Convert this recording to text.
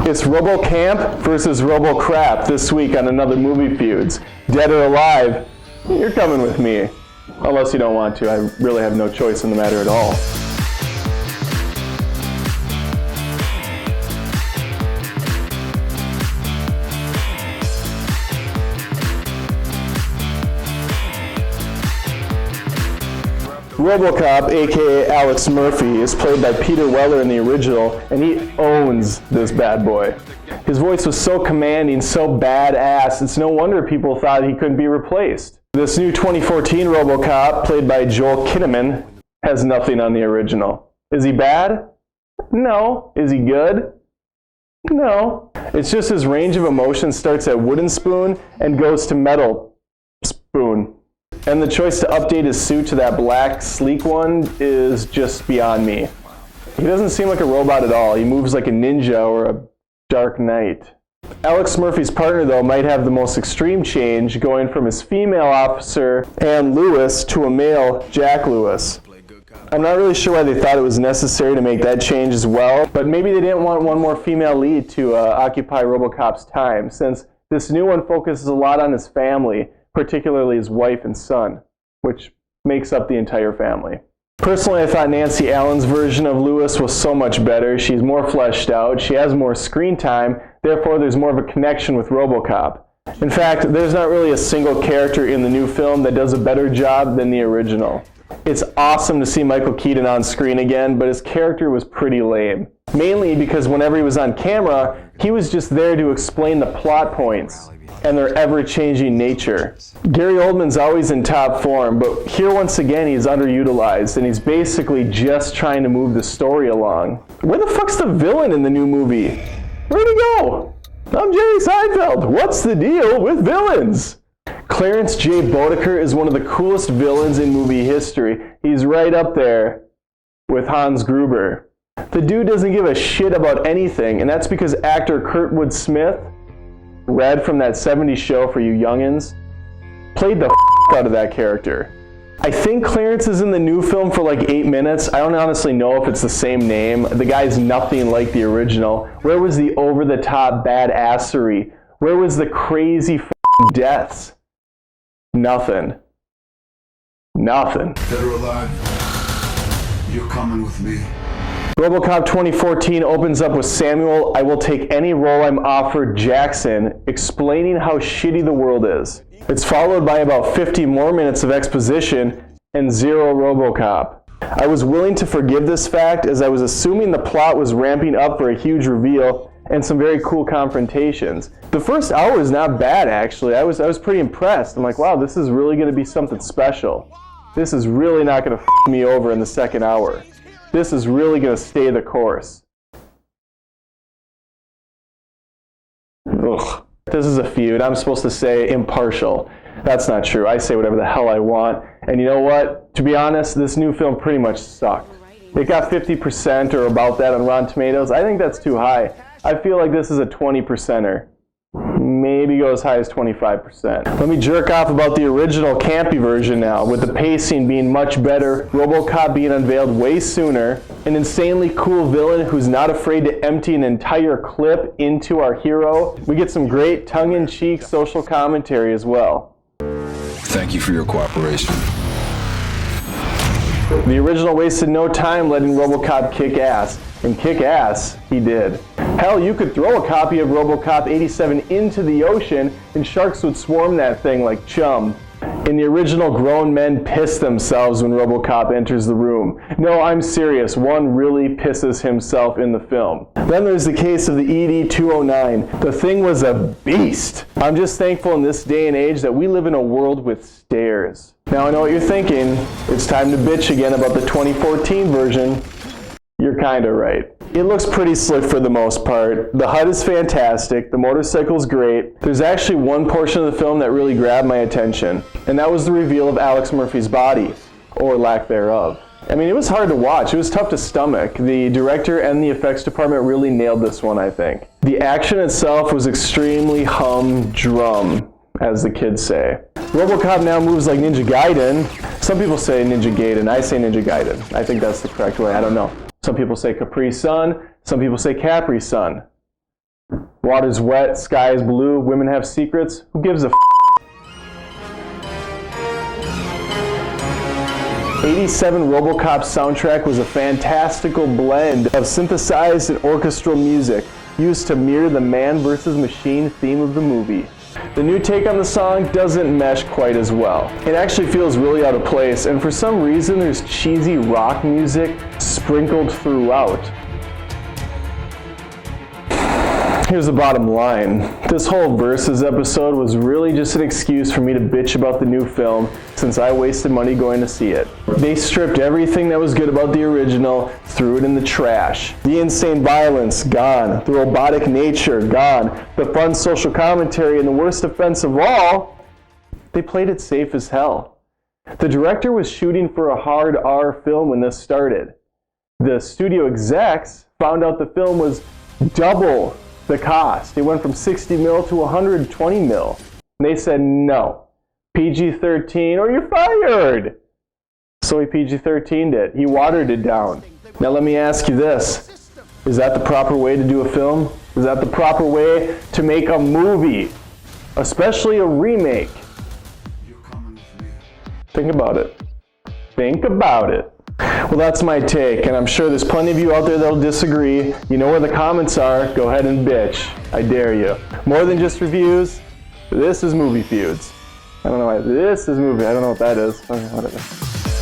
It's RoboCamp versus RoboCrap this week on another Movie Feuds. Dead or alive, you're coming with me. Unless you don't want to, I really have no choice in the matter at all. Robocop, aka Alex Murphy, is played by Peter Weller in the original, and he owns this bad boy. His voice was so commanding, so badass, it's no wonder people thought he couldn't be replaced. This new 2014 Robocop, played by Joel Kinnaman, has nothing on the original. Is he bad? No. Is he good? No. It's just his range of emotion starts at wooden spoon and goes to metal spoon. And the choice to update his suit to that black, sleek one is just beyond me. He doesn't seem like a robot at all. He moves like a ninja or a Dark Knight. Alex Murphy's partner, though, might have the most extreme change, going from his female officer, Ann Lewis, to a male, Jack Lewis. I'm not really sure why they thought it was necessary to make that change as well, but maybe they didn't want one more female lead to occupy RoboCop's time, since this new one focuses a lot on his family, particularly his wife and son, which makes up the entire family. Personally, I thought Nancy Allen's version of Lewis was so much better. She's more fleshed out, she has more screen time, therefore there's more of a connection with RoboCop. In fact, there's not really a single character in the new film that does a better job than the original. It's awesome to see Michael Keaton on screen again, but his character was pretty lame. Mainly because whenever he was on camera, he was just there to explain the plot points and their ever-changing nature. Gary Oldman's always in top form, but here once again he's underutilized, and he's basically just trying to move the story along. Where the fuck's the villain in the new movie? Where'd he go? I'm Jerry Seinfeld. What's the deal with villains? Clarence J. Boddicker is one of the coolest villains in movie history. He's right up there with Hans Gruber. The dude doesn't give a shit about anything, and that's because actor Kurtwood Smith, Red from that 70s show for you youngins, played the out of that character. I think Clarence is in the new film for like 8 minutes. I don't honestly know if it's the same name. The guy's nothing like the original. Where was the over-the-top badassery? Where was the crazy deaths? Nothing. Nothing. Dead or alive, you're coming with me. Robocop 2014 opens up with Samuel "I will take any role I'm offered" Jackson explaining how shitty the world is. It's followed by about 50 more minutes of exposition and zero Robocop. I was willing to forgive this fact as I was assuming the plot was ramping up for a huge reveal and some very cool confrontations. The first hour is not bad, actually. I was pretty impressed. I'm like, wow, this is really going to be something special. This is really not going to f me over in the second hour. This is really going to stay the course. Ugh. This is a feud. I'm supposed to say impartial. That's not true. I say whatever the hell I want. And you know what? To be honest, this new film pretty much sucked. It got 50% or about that on Rotten Tomatoes. I think that's too high. I feel like this is a 20%er. Maybe go as high as 25%. Let me jerk off about the original campy version now, with the pacing being much better, Robocop being unveiled way sooner, an insanely cool villain who's not afraid to empty an entire clip into our hero. We get some great tongue-in-cheek social commentary as well. Thank you for your cooperation. The original wasted no time letting Robocop kick ass, and kick ass he did. Hell, you could throw a copy of Robocop 87 into the ocean and sharks would swarm that thing like chum. In the original, grown men piss themselves when Robocop enters the room. No, I'm serious, one really pisses himself in the film. Then there's the case of the ED-209. The thing was a beast. I'm just thankful in this day and age that we live in a world with stairs. Now I know what you're thinking. It's time to bitch again about the 2014 version. You're kinda right. It looks pretty slick for the most part. The HUD is fantastic, the motorcycle's great. There's actually one portion of the film that really grabbed my attention, and that was the reveal of Alex Murphy's body, or lack thereof. I mean, it was hard to watch. It was tough to stomach. The director and the effects department really nailed this one, I think. The action itself was extremely humdrum, as the kids say. Robocop now moves like Ninja Gaiden. Some people say Ninja Gaiden. I say Ninja Gaiden. I think that's the correct way. I don't know. Some people say Capri Sun. Some people say Capri Sun. Water's wet, sky is blue, women have secrets. Who gives a f? 87 Robocop soundtrack was a fantastical blend of synthesized and orchestral music used to mirror the man versus machine theme of the movie. The new take on the song doesn't mesh quite as well. It actually feels really out of place, and for some reason there's cheesy rock music sprinkled throughout. Here's the bottom line. This whole Versus episode was really just an excuse for me to bitch about the new film since I wasted money going to see it. They stripped everything that was good about the original, threw it in the trash. The insane violence, gone. The robotic nature, gone. The fun social commentary, and the worst offense of all, they played it safe as hell. The director was shooting for a hard R film when this started. The studio execs found out the film was double the cost. It went from 60 mil to 120 mil. And they said no. PG-13 or you're fired. So he PG-13'd it. He watered it down. Now let me ask you this. Is that the proper way to do a film? Is that the proper way to make a movie? Especially a remake? You're coming with me. Think about it. Think about it. Well, that's my take, and I'm sure there's plenty of you out there that'll disagree. You know where the comments are. Go ahead and bitch. I dare you. More than just reviews, this is Movie Feuds. I don't know why. This is movie. I don't know what that is. Okay, whatever.